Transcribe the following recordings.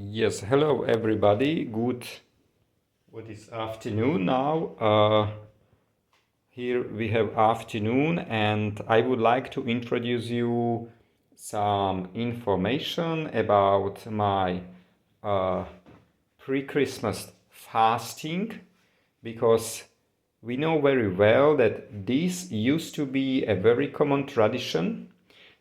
Yes, hello everybody. What is afternoon now? Here we have afternoon, and I would like to introduce you some information about my uh, pre-Christmas fasting, because we know very well that this used to be a very common tradition,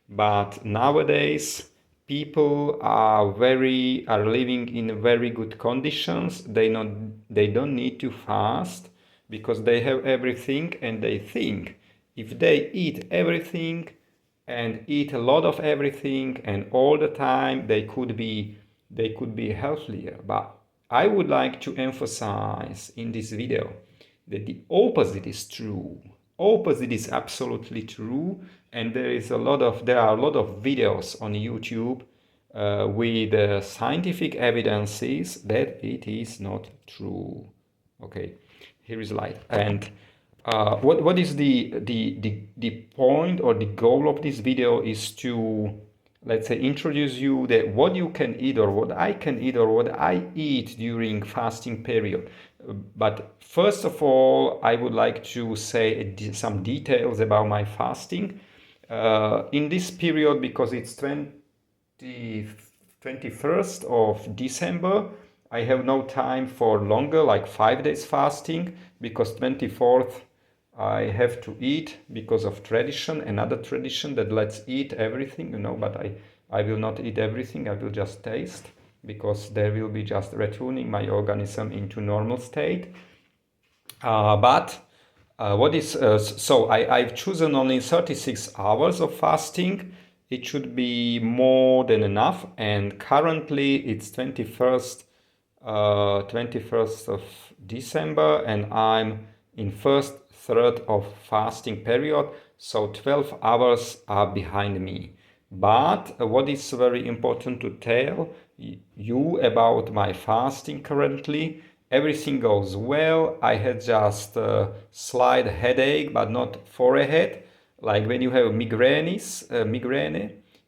but nowadays people are living in very good conditions. They don't need to fast because they have everything, and they think if they eat everything and eat a lot of everything and all the time, they could be healthier. But I would like to emphasize in this video that the opposite is true. Opposite is absolutely true, and there are a lot of videos on YouTube with scientific evidences that it is not true. Okay, here is light. And what is the point or the goal of this video is to, let's say, introduce you that what you can eat or what I can eat or what I eat during fasting period. But first of all, I would like to say some details about my fasting in this period, because it's 21st of December. I have no time for longer, like 5 days fasting, because 24th I have to eat because of tradition, another tradition that let's eat everything, but I will not eat everything, I will just taste, because there will be just returning my organism into normal state. But what is so I've chosen only 36 hours of fasting. It should be more than enough, and currently it's 21st of December, and I'm in first third of fasting period, so 12 hours are behind me. But what is very important to tell you about my fasting currently, everything goes well. I had just a slight headache, but not forehead. Like when you have migraine,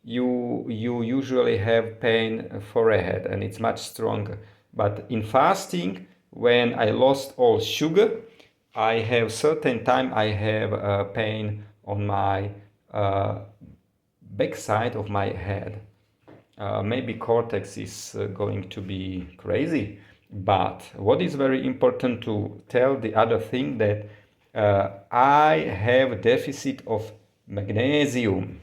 you usually have pain forehead, and it's much stronger. But in fasting, when I lost all sugar, I have certain time I have pain on my backside of my head. Maybe cortex is going to be crazy, but what is very important to tell the other thing that I have deficit of magnesium,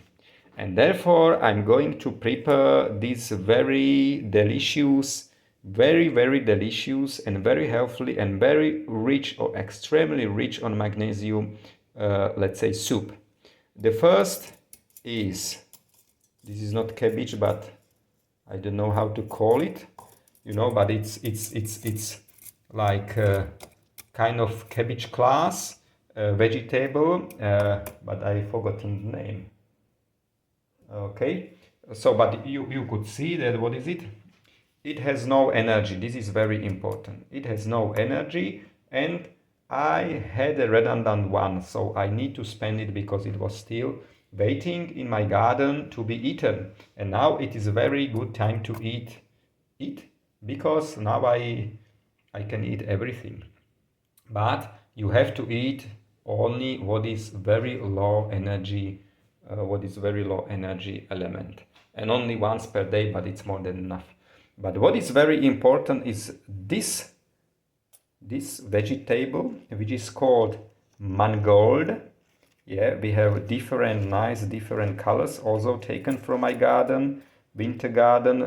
and therefore I'm going to prepare this very delicious, very delicious and very healthy and very rich or extremely rich on magnesium, let's say, soup. The first is, this is not cabbage, but I don't know how to call it, but it's like a kind of cabbage class, vegetable, but I forgotten the name. Okay, so but you could see that, what is it? It has no energy. This is very important. It has no energy, and I had a redundant one, so I need to spend it because it was still waiting in my garden to be eaten. And now it is a very good time to eat it, because now I can eat everything. But you have to eat only what is very low energy, element, and only once per day, but it's more than enough. But what is very important is this vegetable, which is called mangold. Yeah, we have different colors, also taken from my garden, winter garden.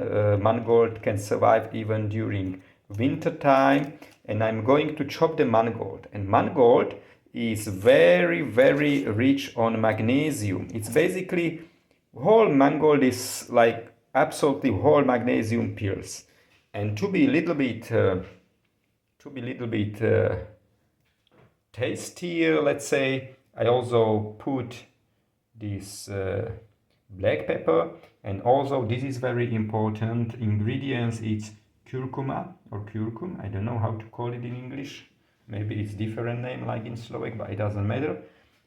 Mangold can survive even during winter time, and I'm going to chop the mangold. And mangold is very rich on magnesium. It's basically, whole mangold is like absolutely whole magnesium pills. And to be a little bit tastier, let's say, I also put this black pepper, and also this is very important ingredients. It's curcuma or curcum. I don't know how to call it in English. Maybe it's different name like in Slovak, but it doesn't matter.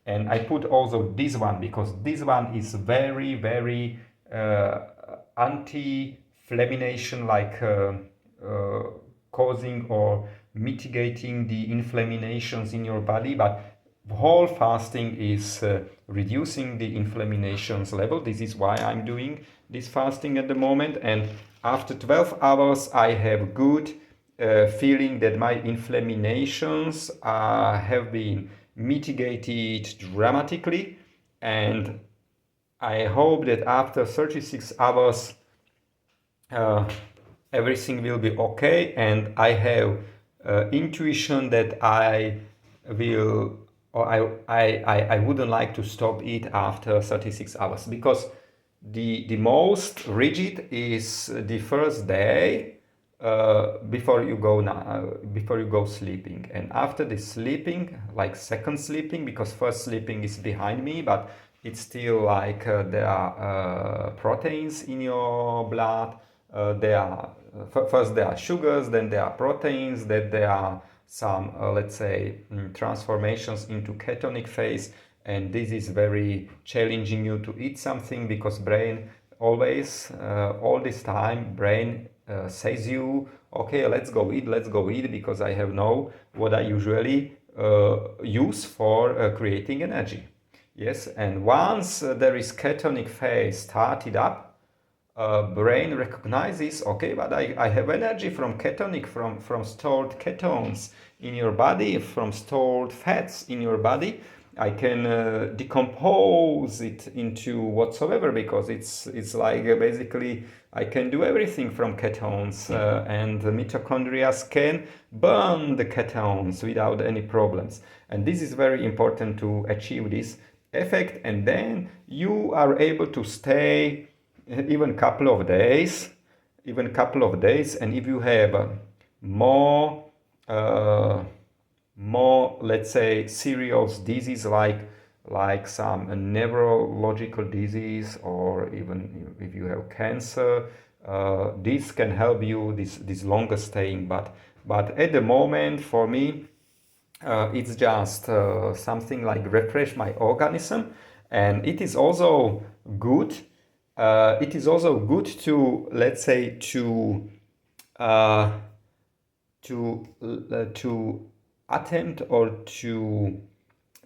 And I put also this one because this one is very anti-flu inflammation, like causing or mitigating the inflammations in your body, but whole fasting is reducing the inflammations level. This is why I'm doing this fasting at the moment, and after 12 hours I have good feeling that my inflammations have been mitigated dramatically, and I hope that after 36 hours uh, everything will be okay, and I have intuition that I will, or I wouldn't like to stop it after 36 hours, because the most rigid is the first day before you go sleeping, and after the sleeping, like second sleeping, because first sleeping is behind me, but it's still like there are proteins in your blood. There are first there are sugars, then there are proteins, then there are some let's say transformations into ketonic phase, and this is very challenging you to eat something, because brain always all this time brain says you, okay, let's go eat, because I have know what I usually use for creating energy. Yes, and once there is ketonic phase started up, brain recognizes, okay, but I have energy from ketonic, from stored ketones in your body, from stored fats in your body. I can decompose it into whatsoever, because it's like basically I can do everything from ketones, and the mitochondria can burn the ketones without any problems. And this is very important to achieve this effect, and then you are able to stay even couple of days, and if you have more let's say serious disease, like some neurological disease, or even if you have cancer, this can help you this longer staying, but at the moment for me it's just something like refresh my organism, and it is also good. It is also good to, let's say, uh, to attempt or to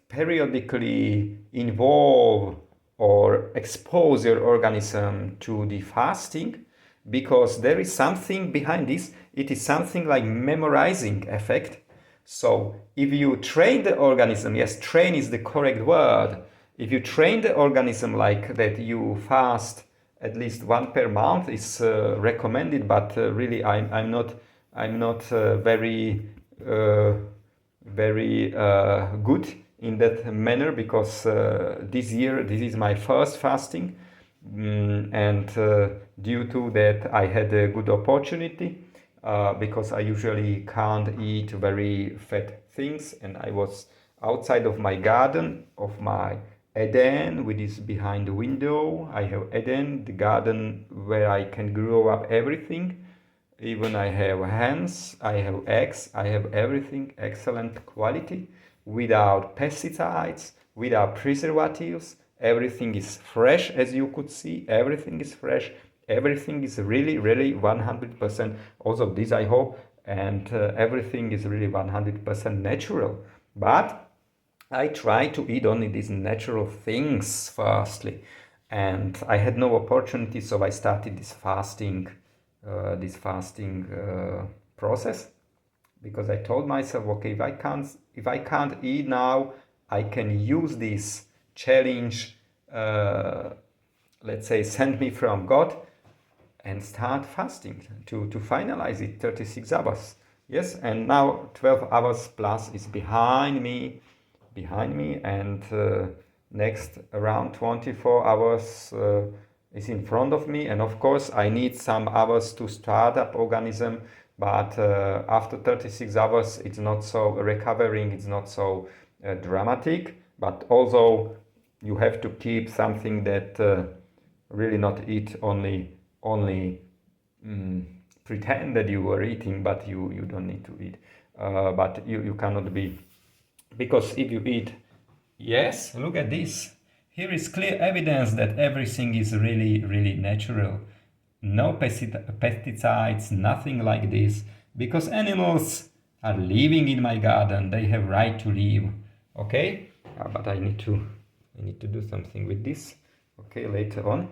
periodically involve or expose your organism to the fasting, because there is something behind this. It is something like memorizing effect. So if you train the organism, yes, train is the correct word. If you train the organism like that, you fast at least one per month is recommended. But really, I'm not very good in that manner, because this year this is my first fasting, and due to that I had a good opportunity, because I usually can't eat very fat things, and I was outside of my garden, of my Eden, which is behind the window. I have Eden, the garden where I can grow up everything. Even I have hens, I have eggs, I have everything excellent quality, without pesticides, without preservatives. Everything is fresh, as you could see. Everything is fresh. Everything is really, really 100%. Also, this I hope, and everything is really 100% natural. But I try to eat only these natural things firstly, and I had no opportunity, so I started this fasting process, because I told myself, okay, if I can't eat now, I can use this challenge, let's say, sent me from God, and start fasting to finalize it 36 hours. Yes, and now 12 hours plus is behind me, and next around 24 hours is in front of me, and of course I need some hours to start up organism, but after 36 hours it's not so recovering, it's not so dramatic, but also you have to keep something that really not eat only pretend that you were eating, but you don't need to eat, but you cannot be, because if you eat, yes, look at this. Here is clear evidence that everything is really, really natural. no pesticides, nothing like this, because animals are living in my garden. They have right to live. Okay, but I need to do something with this. Okay, later on.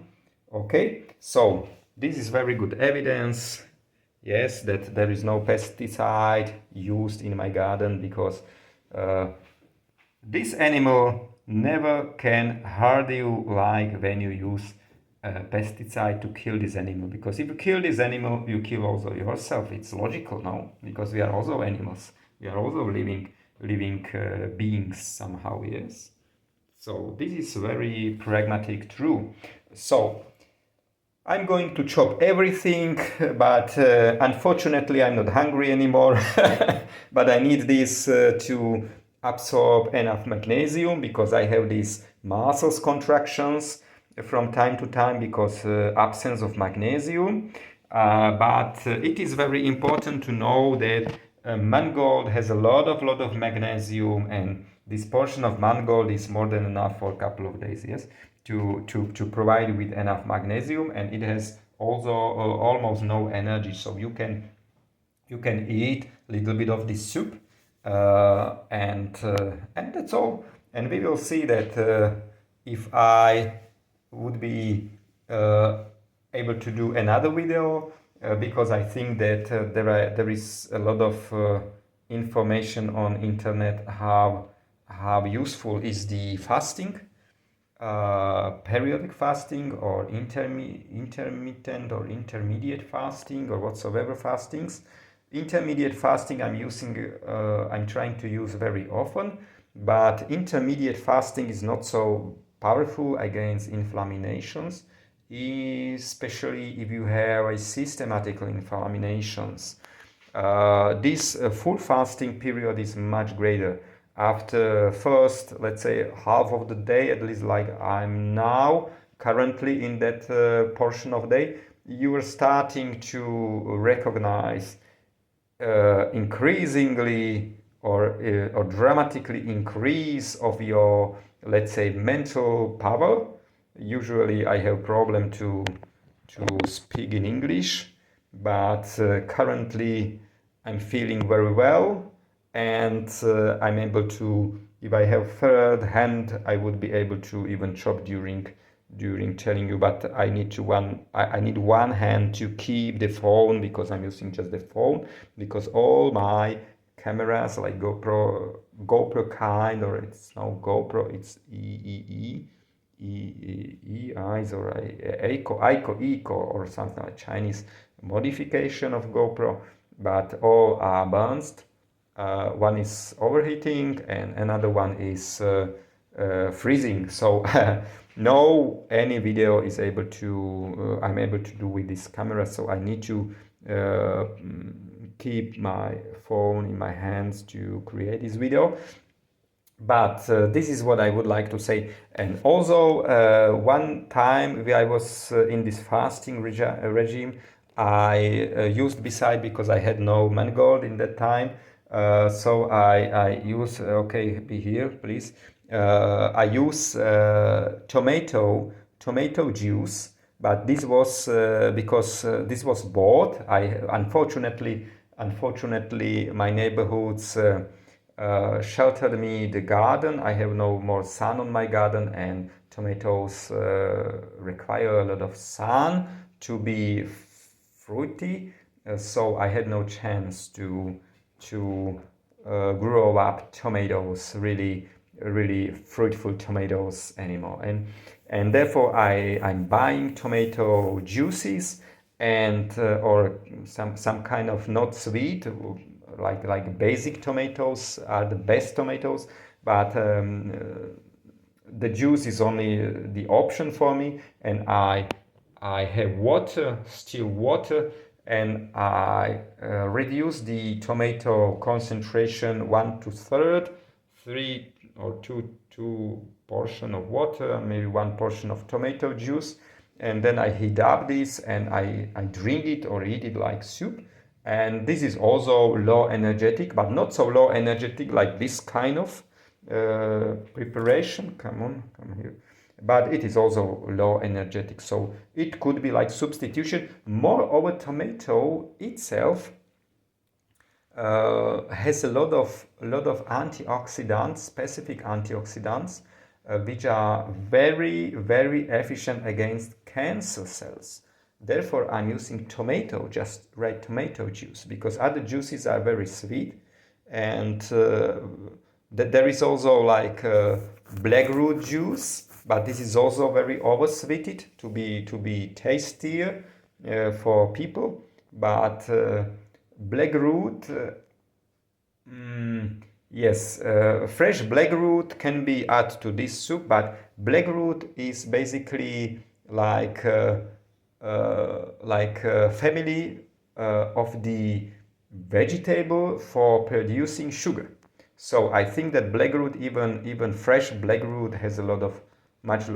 Okay, so this is very good evidence. Yes, that there is no pesticide used in my garden, because uh, this animal never can hurt you like when you use pesticide to kill this animal. Because if you kill this animal, you kill also yourself. It's logical, no? Because we are also animals. We are also living beings somehow. Yes. So this is very pragmatic, true. So I'm going to chop everything, but unfortunately I'm not hungry anymore. But I need this to absorb enough magnesium, because I have these muscles contractions from time to time because absence of magnesium. But it is very important to know that mangold has a lot of magnesium, and this portion of mangold is more than enough for a couple of days. Yes, to provide with enough magnesium, and it has also almost no energy, so you can eat a little bit of this soup, and that's all. And we will see that if I would be able to do another video, because I think that there is a lot of information on internet how useful is the fasting, periodic fasting, or intermittent or intermediate fasting, or whatsoever fastings. Intermediate fasting I'm trying to use very often, but intermediate fasting is not so powerful against inflammations, especially if you have a systematic inflammations. This full fasting period is much greater. After first, let's say, half of the day, at least like I'm now currently in that portion of day, you are starting to recognize increasingly or dramatically increase of your, let's say, mental power. Usually I have problem to speak in English, but currently I'm feeling very well, and I'm able to, if I have third hand, I would be able to even chop during telling you, but I need one hand to keep the phone, because I'm using just the phone, because all my cameras like GoPro kind, or it's no GoPro, it's eyes, or Eco or something like Chinese modification of GoPro, but all are advanced. One is overheating and another one is freezing. So no any video is able to I'm able to do with this camera. So I need to keep my phone in my hands to create this video. But this is what I would like to say. And also, one time when I was in this fasting regime, I used, beside, because I had no mangold in that time, so I use, okay, be here, please. I use tomato juice, but this was because this was bought. Unfortunately, my neighborhoods sheltered me the garden. I have no more sun on my garden, and tomatoes require a lot of sun to be fruity. So I had no chance to grow up tomatoes, really fruitful tomatoes anymore. And therefore I'm buying tomato juices, and or some kind of not sweet, like basic tomatoes are the best tomatoes, but the juice is only the option for me. And I have water, still water, and I reduce the tomato concentration 1/3, 2 portion of water, maybe 1 portion of tomato juice, and then I heat up this, and I drink it or eat it like soup. And this is also low energetic, but not so low energetic like this kind of preparation. Come on, come here. but it is also low energetic, so it could be like substitution. Moreover, tomato itself has a lot of antioxidants, specific antioxidants, which are very efficient against cancer cells. Therefore, I'm using tomato, just red tomato juice, because other juices are very sweet, and there is also like black root juice, but this is also very oversweeted to be tastier for people. But black root, yes, fresh black root can be added to this soup, but black root is basically like a family of the vegetable for producing sugar. So I think that black root, even fresh black root, has a lot of much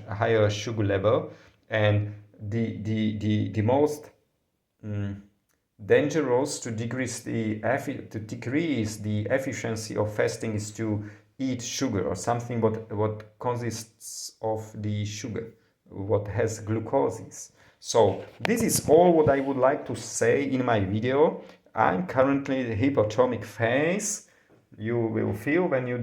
higher sugar level, and the most dangerous to decrease the efficiency of fasting is to eat sugar or something what consists of the sugar, what has glucoses. So this is all what I would like to say in my video. I'm currently in the hypotonic phase. You will feel when you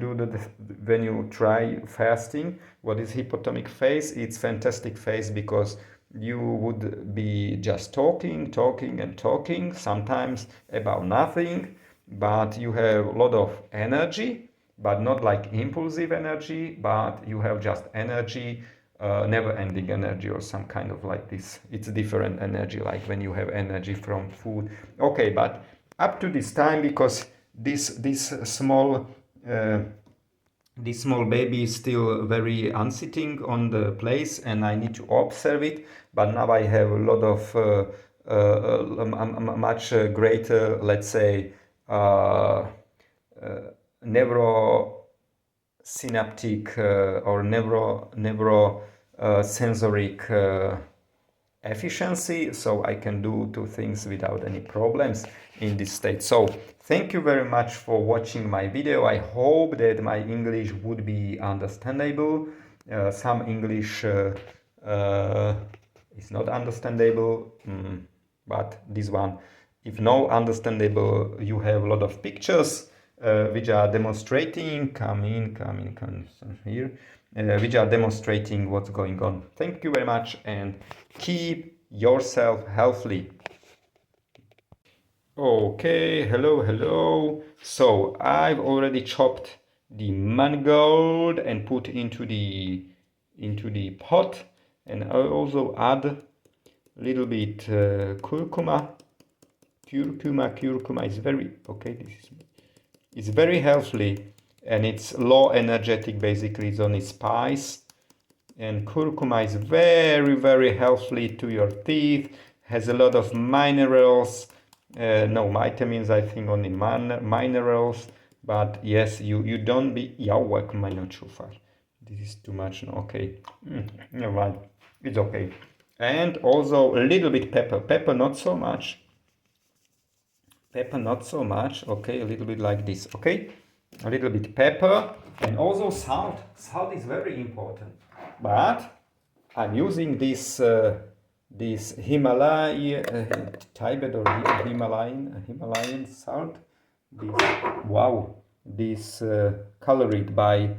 when you try fasting what is hypotonic phase. It's fantastic phase because you would be just talking and talking, sometimes about nothing, but you have a lot of energy, but not like impulsive energy, but you have just energy, never-ending energy or some kind of like this. It's a different energy, like when you have energy from food. Okay, but up to this time, because this small baby is still very unsitting on the place, and I need to observe it. But now I have a lot of much greater, let's say, neurosynaptic or neurosensoric efficiency, so I can do two things without any problems in this state. So thank you very much for watching my video. I hope that my English would be understandable. Some English is not understandable, but this one, if no understandable, you have a lot of pictures which are demonstrating, come in here, which are demonstrating what's going on. Thank you very much, and keep yourself healthy. Okay, hello. So I've already chopped the mangold and put into the pot, and I also add a little bit curcuma. Curcuma is very okay. It's very healthy, and it's low energetic. Basically, it's only spice, and curcuma is very healthy to your teeth. Has a lot of minerals. No vitamins, I think only minerals. But yes, you don't be. Ja, welcome, my not too far. This is too much. No, okay, never mind. It's okay. And also a little bit pepper. Pepper not so much. Okay, a little bit like this. Okay, a little bit pepper, and also salt. Salt is very important. But I'm using this Tibet or Himalayan salt. This colored by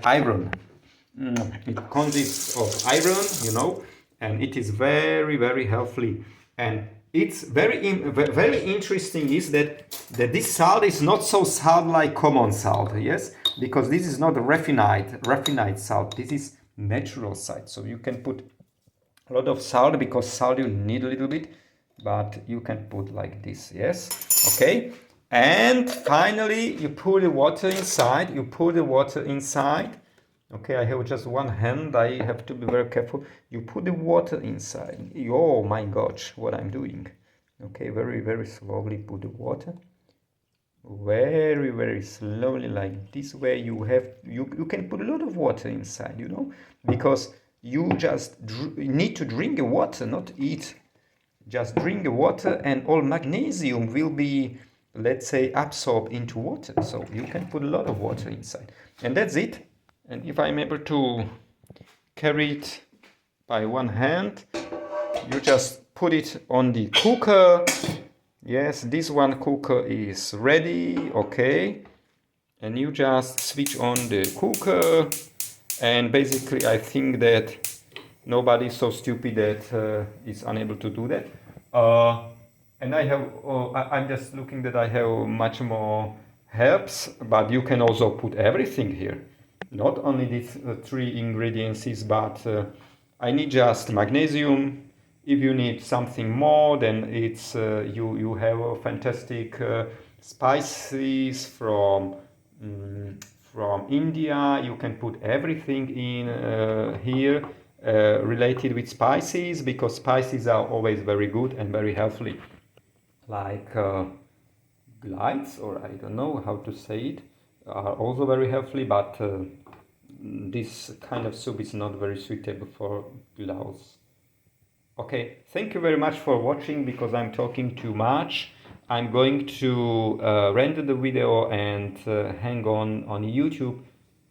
iron. It consists of iron, and it is very healthy. And it's very interesting is that this salt is not so salt like common salt, yes, because this is not refined salt. This is natural salt. So you can put a lot of salt, because salt you need a little bit, but you can put like this, yes, okay. And finally, you pour the water inside. Okay, I have just one hand. I have to be very careful. You put the water inside. Oh my gosh, what I'm doing. Okay, very slowly put the water. Very slowly, like this way. You can put a lot of water inside, because you just need to drink the water, not eat. Just drink the water, and all magnesium will be, let's say, absorbed into water. So you can put a lot of water inside, and that's it. And if I'm able to carry it by one hand, you just put it on the cooker. Yes, this one cooker is ready, okay. And you just switch on the cooker, and basically I think that nobody's so stupid that is unable to do that. And I'm just looking that I have much more helps, but you can also put everything here. Not only these three ingredients, but I need just magnesium. If you need something more, then it's you have a fantastic spices from India. You can put everything in here related with spices, because spices are always very good and very healthy, like glides, or I don't know how to say it, are also very healthy, but this kind of soup is not very suitable for gloves. Okay, thank you very much for watching, because I'm talking too much. I'm going to render the video and hang on YouTube.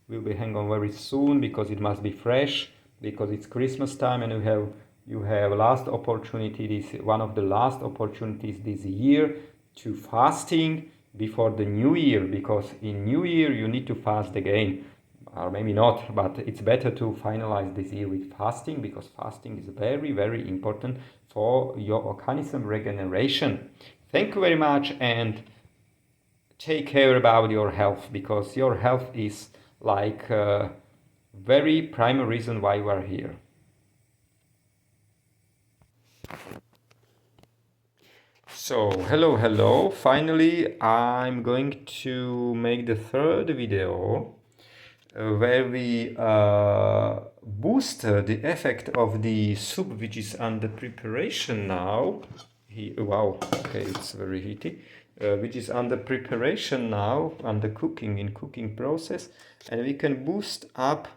Will be hang on very soon, because it must be fresh, because it's Christmas time, and you have last opportunity, this one of the last opportunities this year to fasting before the new year, because in new year you need to fast again, or maybe not, but it's better to finalize this year with fasting, because fasting is very, very important for your organism regeneration. Thank you very much, and take care about your health, because your health is like a very primary reason why you are here. So, hello. Finally, I'm going to make the third video where we boost the effect of the soup, which is under preparation now. Wow, okay, it's very heaty. Which is under preparation now, under cooking process, and we can boost up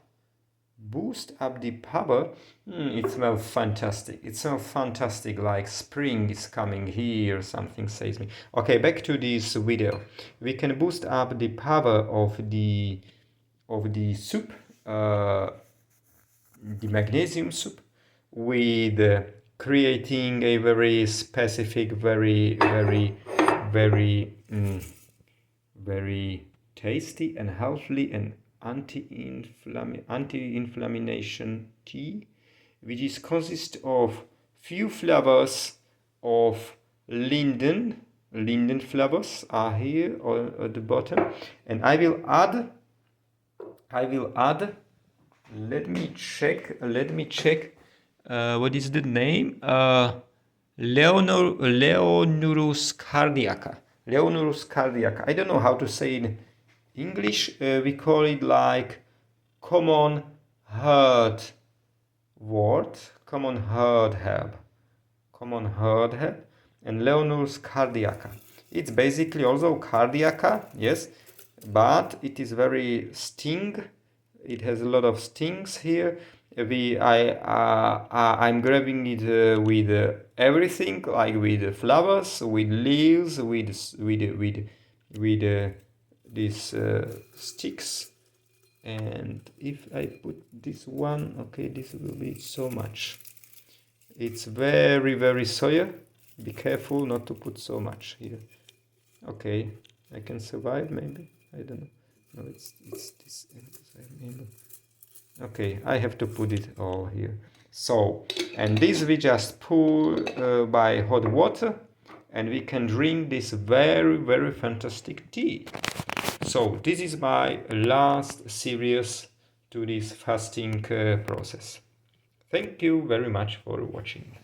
the power. It smells fantastic. It smells fantastic, like spring is coming here, something says me. Okay, back to this video. We can boost up the power of the soup, the magnesium soup, with creating a very specific, very tasty and healthy and anti-inflammation tea, which is consist of few flavors of linden flavors are here at the bottom, and I will add, let me check what is the name, Leonurus cardiaca. I don't know how to say in English. We call it like common heart herb, and Leonurus cardiaca. It's basically also cardiaca, yes, but it is very sting. It has a lot of stings here. I'm grabbing it with everything, like with flowers, with leaves, with these sticks. And if I put this one, okay, this will be so much. It's very, very soya. Be careful not to put so much here. Okay, I can survive maybe. I don't know. No, it's this. Okay, I have to put it all here. So, and this we just pour by hot water, and we can drink this very, very fantastic tea. So this is my last series to this fasting process. Thank you very much for watching.